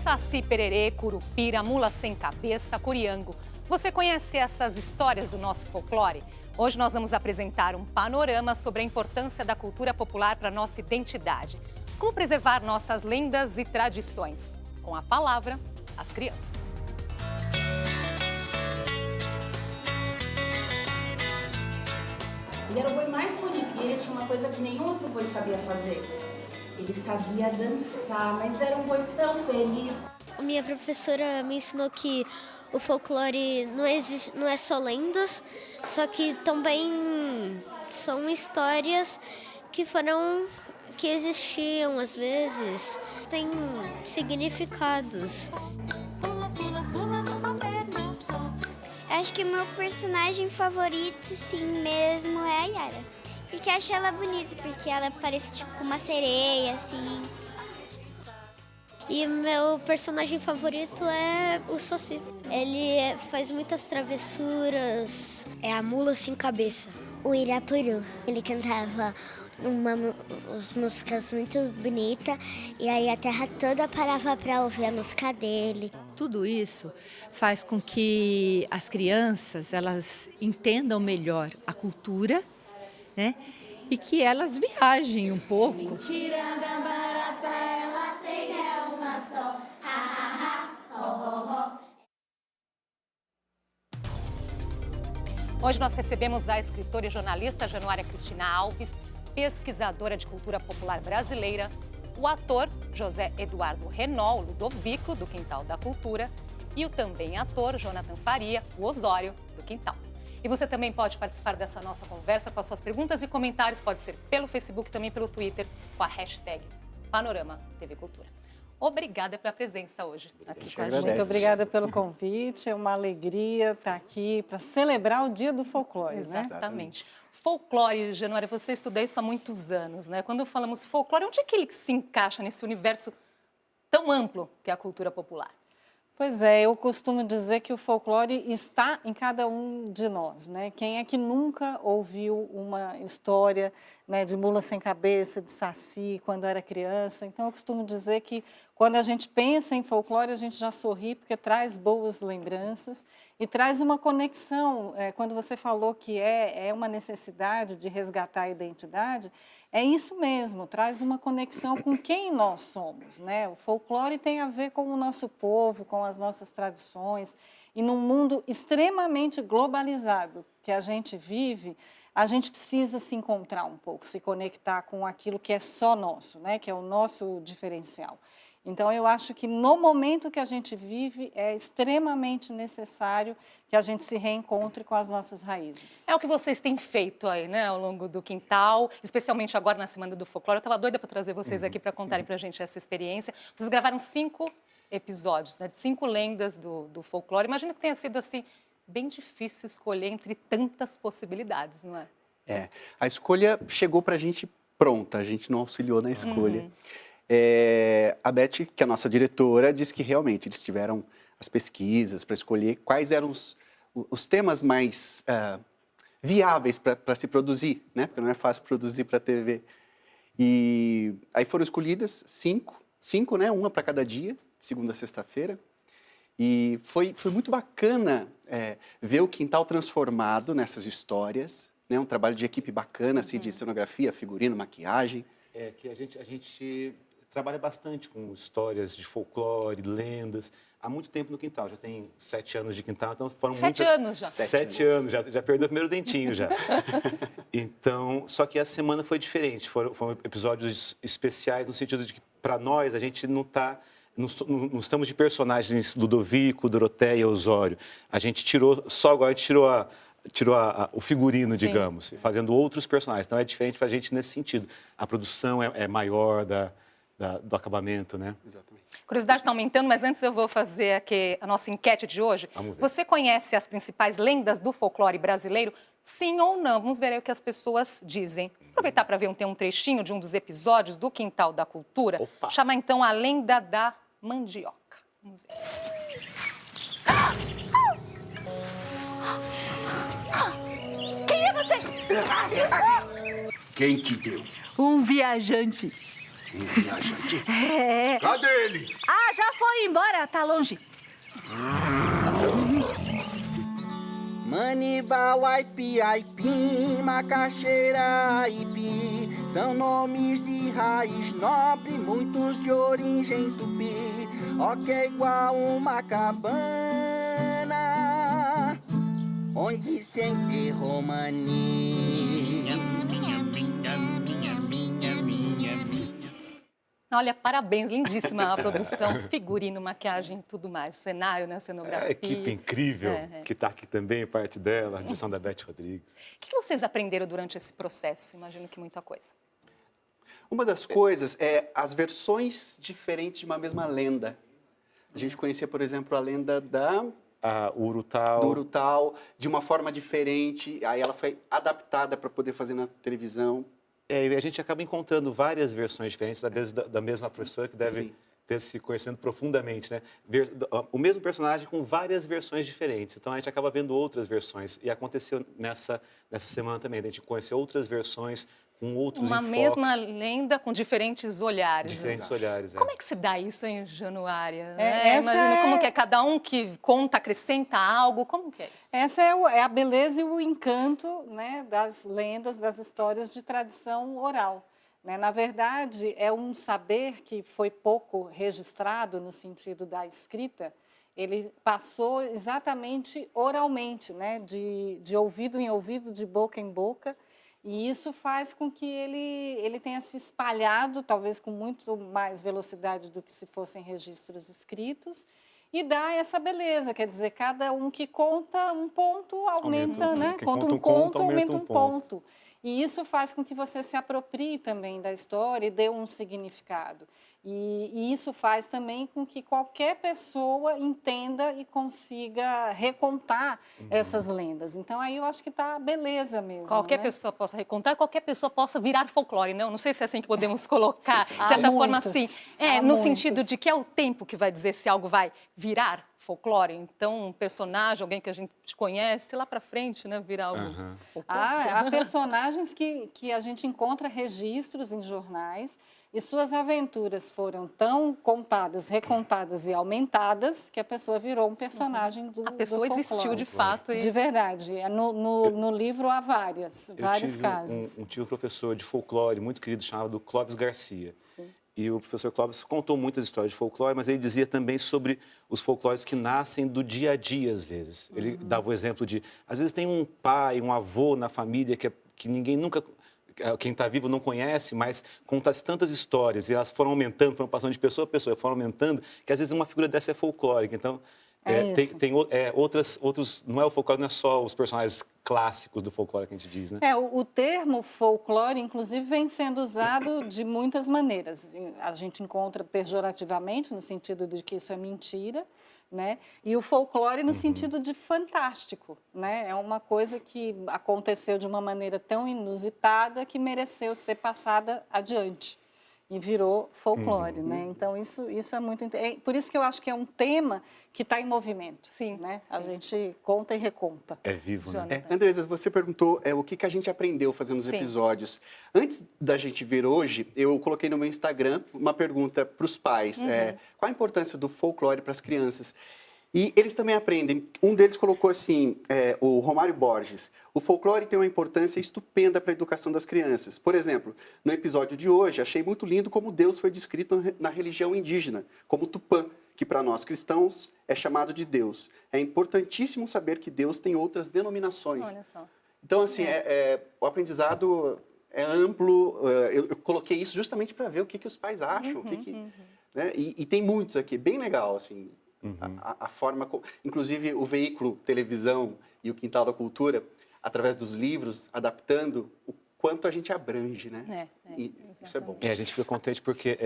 Saci Pererê, Curupira, Mula Sem Cabeça, Curiango. Você conhece essas histórias do nosso folclore? Hoje nós vamos apresentar um panorama sobre a importância da cultura popular para a nossa identidade. Como preservar nossas lendas e tradições? Com a palavra, as crianças. Ele era o boi mais bonito e ele tinha uma coisa que nenhum outro boi sabia fazer. Ele sabia dançar, mas era um boi tão feliz. A minha professora me ensinou que o folclore não é só lendas, só que também são histórias que existiam às vezes, tem significados. Acho que meu personagem favorito, sim mesmo, é a Yara. Porque eu acho ela bonita, porque ela parece tipo uma sereia, assim. E meu personagem favorito é o Saci. Ele faz muitas travessuras. É a Mula Sem Cabeça. O Irapuru, ele cantava umas músicas muito bonitas e aí a terra toda parava para ouvir a música dele. Tudo isso faz com que as crianças elas entendam melhor a cultura, né? E que elas viajem um pouco. Hoje nós recebemos a escritora e jornalista Januária Cristina Alves, pesquisadora de cultura popular brasileira, o ator José Eduardo Renault, Ludovico, do Quintal da Cultura, e o também ator Jonathan Faria, o Osório, do Quintal. E você também pode participar dessa nossa conversa com as suas perguntas e comentários, pode ser pelo Facebook, também pelo Twitter, com a hashtag Panorama TV Cultura. Obrigada pela presença hoje aqui com a gente. Muito obrigada pelo convite, é uma alegria estar aqui para celebrar o Dia do Folclore, Exatamente. Folclore, Januária, você estuda isso há muitos anos, né? Quando falamos folclore, onde é que ele se encaixa nesse universo tão amplo que é a cultura popular? Pois é, eu costumo dizer que o folclore está em cada um de nós, né? Quem é que nunca ouviu uma história, né, de Mula Sem Cabeça, de Saci, quando era criança? Então, eu costumo dizer que quando a gente pensa em folclore, a gente já sorri porque traz boas lembranças e traz uma conexão. Quando você falou que é uma necessidade de resgatar a identidade, é isso mesmo, traz uma conexão com quem nós somos, né? O folclore tem a ver com o nosso povo, com as nossas tradições. E num mundo extremamente globalizado que a gente vive, a gente precisa se encontrar um pouco, se conectar com aquilo que é só nosso, né? Que é o nosso diferencial. Então, eu acho que no momento que a gente vive, é extremamente necessário que a gente se reencontre com as nossas raízes. É o que vocês têm feito aí, né, ao longo do Quintal, especialmente agora na Semana do Folclore. Eu estava doida para trazer vocês aqui para contarem para a gente essa experiência. Vocês gravaram 5 episódios, né, de 5 lendas do folclore. Imagino que tenha sido, assim, bem difícil escolher entre tantas possibilidades, não é? A escolha chegou para a gente pronta, a gente não auxiliou na escolha. A Beth, que é a nossa diretora, disse que realmente eles tiveram as pesquisas para escolher quais eram os temas mais viáveis para se produzir, né? Porque não é fácil produzir para a TV. E aí foram escolhidas 5, né? Uma para cada dia, de segunda a sexta-feira. E foi muito bacana ver o Quintal transformado nessas histórias, né? Um trabalho de equipe bacana, assim, de cenografia, figurino, maquiagem. Que a gente trabalha bastante com histórias de folclore, lendas, há muito tempo no Quintal. Já tem 7 anos de Quintal, então foram 7 anos já. 7 anos, já perdeu o primeiro dentinho já. Então, só que essa semana foi diferente, foram episódios especiais no sentido de que, para nós, a gente não estamos de personagens Ludovico, Doroteia, Osório. A gente tirou, só agora a gente tirou o figurino, sim, digamos, fazendo outros personagens. Então, é diferente para a gente nesse sentido. A produção é maior do acabamento, né? Exatamente. A curiosidade está aumentando, mas antes eu vou fazer aqui a nossa enquete de hoje. Vamos ver. Você conhece as principais lendas do folclore brasileiro? Sim ou não? Vamos ver aí o que as pessoas dizem. Aproveitar para ver um trechinho de um dos episódios do Quintal da Cultura. Opa. Chama então a Lenda da Mandioca. Vamos ver. Quem é você? Quem te deu? Um viajante. Viajante. Cadê ele? Ah, já foi embora, tá longe. Maniva, Waipi, Aipim, Macaxeira, Aipi são nomes de raiz nobre, muitos de origem tupi. Ó que é igual uma cabana onde se enterrou Mani. Olha, parabéns, lindíssima a produção, figurino, maquiagem, tudo mais, cenário, né, cenografia. A equipe incrível que está aqui também, parte dela, a direção da Beth Rodrigues. O que vocês aprenderam durante esse processo? Imagino que muita coisa. Uma das coisas é as versões diferentes de uma mesma lenda. A gente conhecia, por exemplo, a lenda do Urutau, de uma forma diferente, aí ela foi adaptada para poder fazer na televisão. E a gente acaba encontrando várias versões diferentes da mesma professora que deve ter se conhecendo profundamente, né? O mesmo personagem com várias versões diferentes. Então a gente acaba vendo outras versões. E aconteceu nessa semana também, a gente conheceu outras versões com outros Uma enfoques. mesma lenda com diferentes olhares. Diferentes olhares, Como é que se dá isso em Januária? Essa Imagina como que é cada um que conta, acrescenta algo, como que é isso? Essa é a beleza e o encanto, né, das lendas, das histórias de tradição oral. Né? Na verdade, é um saber que foi pouco registrado no sentido da escrita. Ele passou exatamente oralmente, né, de ouvido em ouvido, de boca em boca. E isso faz com que ele tenha se espalhado, talvez com muito mais velocidade do que se fossem registros escritos, e dá essa beleza, quer dizer, cada um que conta um ponto aumenta, né? Conta um conto, aumenta um ponto. E isso faz com que você se aproprie também da história e dê um significado. E isso faz também com que qualquer pessoa entenda e consiga recontar essas lendas. Então, aí eu acho que está a beleza mesmo. Qualquer né? pessoa possa recontar, qualquer pessoa possa virar folclore, não sei se é assim que podemos colocar, de certa forma assim, no sentido de que é o tempo que vai dizer se algo vai virar folclore. Então, um personagem, alguém que a gente conhece, lá para frente, né, virar algo folclore. Há personagens que a gente encontra registros em jornais e suas aventuras foram tão contadas, recontadas e aumentadas que a pessoa virou um personagem do A pessoa do existiu de folclore. fato. De verdade. No livro há vários casos. Eu tive um professor de folclore muito querido chamado Clóvis Garcia. Sim. E o professor Clóvis contou muitas histórias de folclore, mas ele dizia também sobre os folclores que nascem do dia a dia, às vezes. Ele dava o exemplo de, às vezes tem um pai, um avô na família que ninguém nunca... Quem está vivo não conhece, mas conta-se tantas histórias e elas foram aumentando, foram passando de pessoa a pessoa, foram aumentando, que às vezes uma figura dessa é folclórica. Então, tem outros... Não é o folclore, não é só os personagens clássicos do folclore que a gente diz, né? O termo folclore, inclusive, vem sendo usado de muitas maneiras. A gente encontra pejorativamente, no sentido de que isso é mentira, né? E o folclore no sentido de fantástico, né? É uma coisa que aconteceu de uma maneira tão inusitada que mereceu ser passada adiante e virou folclore, né? Então isso é muito por isso que eu acho que é um tema que está em movimento, né? A gente conta e reconta. É vivo, né? Andresa, você perguntou o que a gente aprendeu fazendo os episódios. Antes da gente ver hoje, eu coloquei no meu Instagram uma pergunta para os pais. Qual a importância do folclore para as crianças? E eles também aprendem. Um deles colocou assim, o Romário Borges: o folclore tem uma importância estupenda para a educação das crianças. Por exemplo, no episódio de hoje, achei muito lindo como Deus foi descrito na religião indígena, como Tupã, que para nós cristãos é chamado de Deus. É importantíssimo saber que Deus tem outras denominações. Olha só. Então, assim, o aprendizado é amplo. Eu coloquei isso justamente para ver o que os pais acham. Né? E tem muitos aqui, bem legal, assim. A forma, inclusive o veículo televisão e o Quintal da Cultura, através dos livros, adaptando o quanto a gente abrange, né? E isso é bom. A gente fica contente porque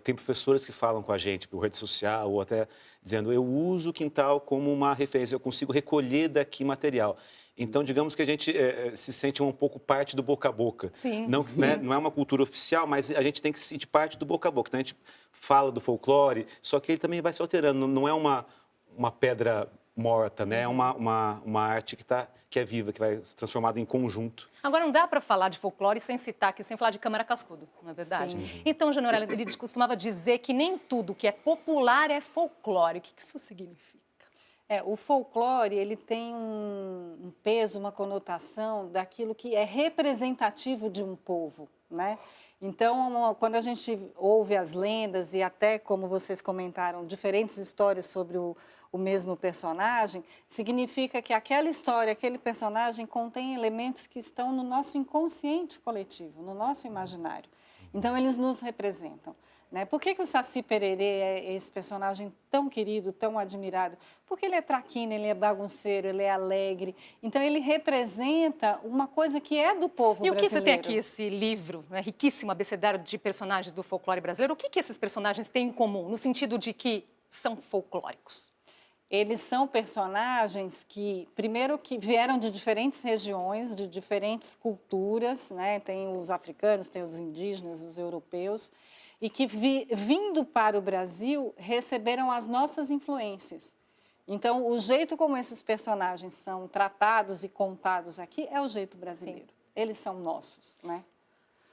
tem professores que falam com a gente por rede social ou até dizendo: eu uso o Quintal como uma referência, eu consigo recolher daqui material. Então, digamos que a gente se sente um pouco parte do boca a boca. Sim. Não, né, não é uma cultura oficial, mas a gente tem que se sentir parte do boca a boca. Então, a gente fala do folclore, só que ele também vai se alterando. Não é uma pedra morta, né? É uma arte que é viva, que vai se transformar em conjunto. Agora, não dá para falar de folclore sem citar aqui, sem falar de Câmara Cascudo, não é verdade? Sim. Então, Januária, ele costumava dizer que nem tudo que é popular é folclore. O que isso significa? O folclore, ele tem um peso, uma conotação daquilo que é representativo de um povo, né? Então, quando a gente ouve as lendas e até, como vocês comentaram, diferentes histórias sobre o mesmo personagem, significa que aquela história, aquele personagem contém elementos que estão no nosso inconsciente coletivo, no nosso imaginário. Então, eles nos representam. Né? Por que o Saci Pererê é esse personagem tão querido, tão admirado? Porque ele é traquino, ele é bagunceiro, ele é alegre. Então, ele representa uma coisa que é do povo brasileiro. E o que você tem aqui, esse livro, né, riquíssimo abecedário de personagens do folclore brasileiro, o que esses personagens têm em comum, no sentido de que são folclóricos? Eles são personagens que, primeiro, que vieram de diferentes regiões, de diferentes culturas, né? Tem os africanos, tem os indígenas, os europeus, e que, vindo para o Brasil, receberam as nossas influências. Então, o jeito como esses personagens são tratados e contados aqui é o jeito brasileiro. Sim. Eles são nossos, né?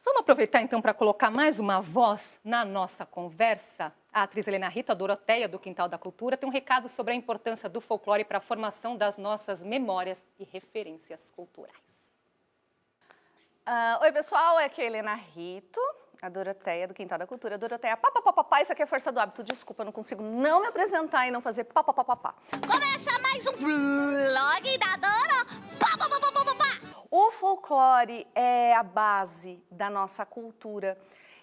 Vamos aproveitar, então, para colocar mais uma voz na nossa conversa? A atriz Helena Rito, a Doroteia do Quintal da Cultura, tem um recado sobre a importância do folclore para a formação das nossas memórias e referências culturais. Oi, pessoal, aqui é a Helena Rito, a Doroteia do Quintal da Cultura. Doroteia, papapá, isso aqui é força do hábito. Desculpa, eu não consigo não me apresentar e não fazer papapá. Começa mais um vlog da Doro. O folclore é a base da nossa cultura.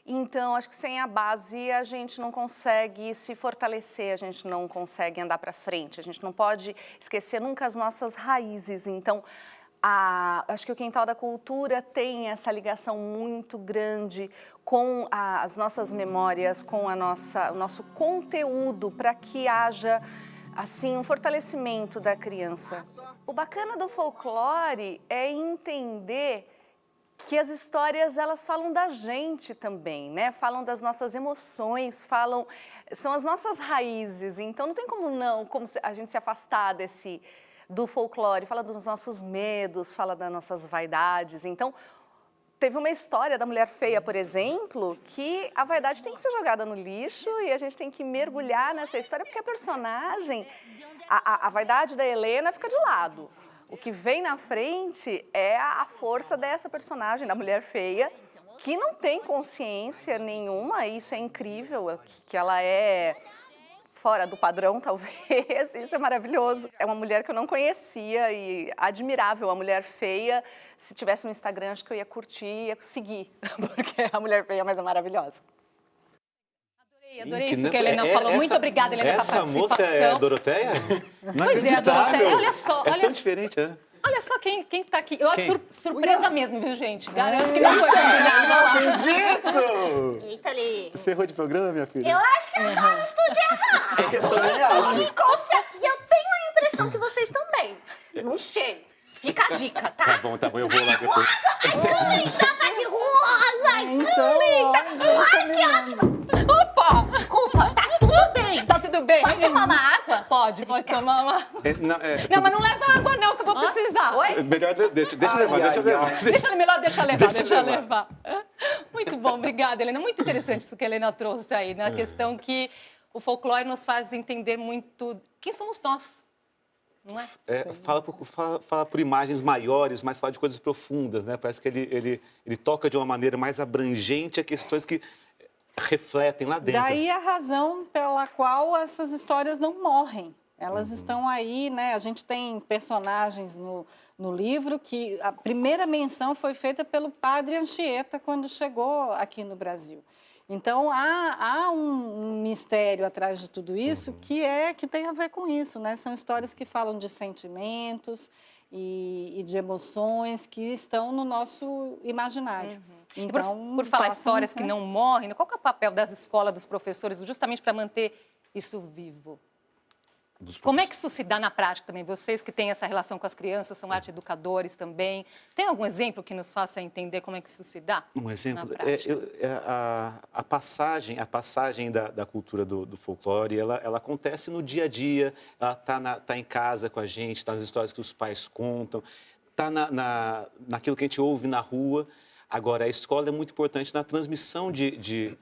Então, acho que sem a base a gente não consegue se fortalecer, a gente não consegue andar para frente, a gente não pode esquecer nunca as nossas raízes. Então, acho que o Quintal da Cultura tem essa ligação muito grande com as nossas memórias, com o nosso conteúdo, para que haja assim, um fortalecimento da criança. O bacana do folclore é entender que as histórias, elas falam da gente também, né? Falam das nossas emoções, são as nossas raízes. Então, não tem como a gente se afastar do folclore. Fala dos nossos medos, fala das nossas vaidades. Então, teve uma história da mulher feia, por exemplo, que a vaidade tem que ser jogada no lixo e a gente tem que mergulhar nessa história, porque a personagem, a vaidade da Helena fica de lado. O que vem na frente é a força dessa personagem, da mulher feia, que não tem consciência nenhuma, e isso é incrível, que ela é fora do padrão, talvez, isso é maravilhoso. É uma mulher que eu não conhecia e admirável, a mulher feia. Se tivesse no Instagram, acho que eu ia curtir, ia seguir, porque a mulher feia, mas é maravilhosa. Adorei isso que a Helena falou. Muito obrigada, Helena, pela participação. Essa moça é a Doroteia? Pois é, a Doroteia. Olha só, é tão diferente, né? Olha só quem tá aqui. Eu surpresa mesmo, viu, gente? Garanto que não foi combinado. Não acredito! Eita, ali. Você errou de programa, minha filha? Eu acho que ela tá no estúdio errado. Desconfia. E eu tenho a impressão que vocês também. Não sei. Fica a dica, tá? Tá bom, eu vou lá depois. Ai, que linda, tá de rosa. Ai, que linda. Ai, que ótimo. Opa! Desculpa, tá tudo bem. Tá tudo bem. Pode tomar uma água? Pode tomar uma... Não, mas não leva água não, que eu vou precisar. Oi? Melhor deixa levar. Deixa levar. Muito bom, obrigada, Helena. Muito interessante isso que a Helena trouxe aí, na questão que o folclore nos faz entender muito quem somos nós. Não é? Fala por imagens maiores, mas fala de coisas profundas, né? Parece que ele toca de uma maneira mais abrangente a questões que refletem lá dentro. Daí a razão pela qual essas histórias não morrem. Elas estão aí, né? A gente tem personagens no livro que a primeira menção foi feita pelo padre Anchieta quando chegou aqui no Brasil. Então, há um mistério atrás de tudo isso que tem a ver com isso, né? São histórias que falam de sentimentos e de emoções que estão no nosso imaginário. Então, por falar histórias que não morrem, qual que é o papel das escolas, dos professores, justamente para manter isso vivo? Como é que isso se dá na prática também? Vocês que têm essa relação com as crianças, são arte educadores também. Tem algum exemplo que nos faça entender como é que isso se dá? Um exemplo, na prática? a passagem da cultura do folclore, ela acontece no dia a dia, ela tá em casa com a gente, está nas histórias que os pais contam, está naquilo que a gente ouve na rua. Agora, a escola é muito importante na transmissão de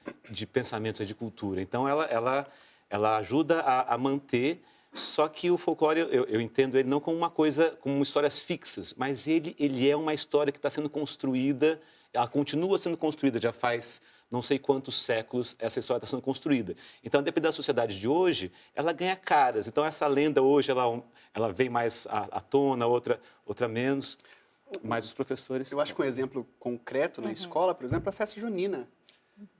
pensamentos, de cultura. Então, ela ajuda a manter. Só que o folclore, eu entendo ele não como uma coisa, como histórias fixas, mas ele é uma história que está sendo construída, ela continua sendo construída, já faz não sei quantos séculos essa história está sendo construída. Então, dependendo da sociedade de hoje, ela ganha caras. Então, essa lenda hoje, ela vem mais à tona, outra menos, mas os professores... Eu acho que um exemplo concreto na escola, por exemplo, é a festa junina.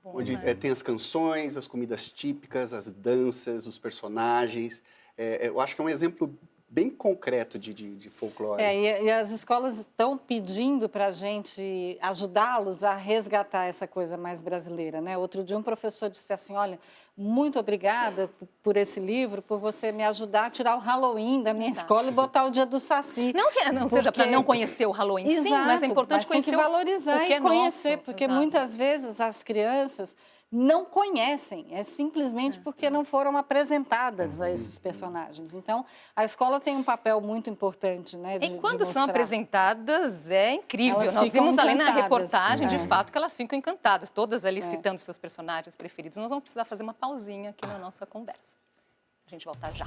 Onde tem as canções, as comidas típicas, as danças, os personagens. Eu acho que é um exemplo bem concreto de folclore. E as escolas estão pedindo para a gente ajudá-los a resgatar essa coisa mais brasileira, né? Outro dia um professor disse assim, olha, muito obrigada por esse livro, por você me ajudar a tirar o Halloween da minha escola e botar o dia do Saci. Não que não seja para não conhecer o Halloween, sim, mas é importante conhecer tem que valorizar o que e é conhecer, nosso. porque Exato. muitas vezes as crianças não conhecem, é simplesmente porque não foram apresentadas a esses personagens. Então, a escola tem um papel muito importante, né? E quando são apresentadas, é incrível. Elas Nós ficam vimos ali na encantadas. reportagem, de fato, que elas ficam encantadas, todas ali citando seus personagens preferidos. Nós vamos precisar fazer uma pausinha aqui na nossa conversa. A gente volta já.